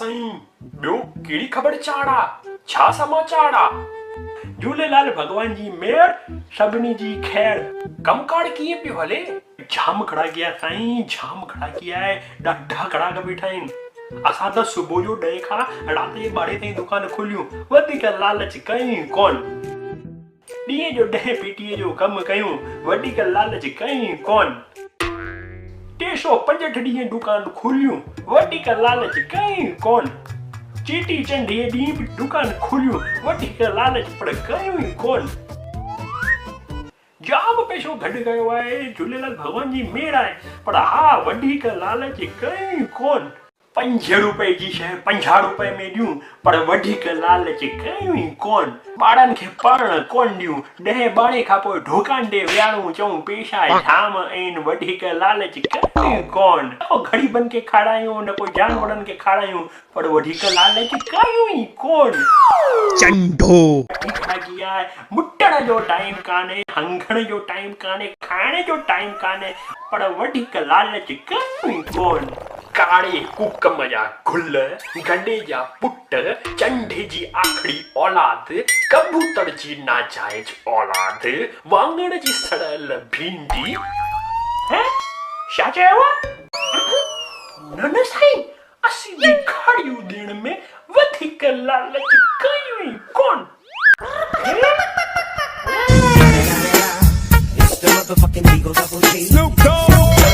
साईं, ॿियो कहिड़ी ख़बर चाड़ा, छा समाचार आ? झूलेलाल भगवान जी मेहर, सभिनी जी खैर। कमकार कीअं पियो हले? जाम खड़ाकी आहे साईं, जाम खड़ाकी आहे, ॾाढा खड़ाक वेठा आहिनि। असां त सुबुह जो 10 खां राति जे 12 ताईं दुकान खोलियूं, वधीक लालच कई कोन। ॾींहं जो 10 पेटीअ जो कमु कयूं, वधीक लालच कई कोन। 365 ॾींहं दुकान खोलियूं, वधीक लालच कई कोन। चेटी चंड जे ॾींहुं बि दुकान खोलियूं, वधीक लालच पर कयूं ई कोन। जाम पैसो गॾु कयो आहे, झूलेलाल भगवान जी मेहर आहे, पर हा वधीक लालच कई कोन। 5 रुपए जी शइ 50 रुपए में ॾियूं, पर वधीक लालच कयूं ई कोन। ॿारनि खे पढ़ण कोन ॾियूं, 10-12 खां पोइ दुकान ते वियारूं, चऊं पैसा जाम आहिनि, वधीक लालच कयूं ई कोन। ग़रीबनि खे खारायूं, न कोई जानवरनि खे खारायूं, पर वधीक लालच कयूं ई कोन। चंडो मुटण जो टाइम कान्हे, हंगण जो टाइम कान्हे, खाइण जो टाइम कान्हे, पर वधीक लालच कयूं ई कोन। काड़े कुकम जा गुल, गंडे जा पुट, चंडे जी आखड़ी औलाद, कबूतर जी नाजायज औलाद, वाङण जी सड़ल भिंडी। हैं? छा चयव? न साईं, असीं भिखारियूं ॾियण में वधीक लालच कयूं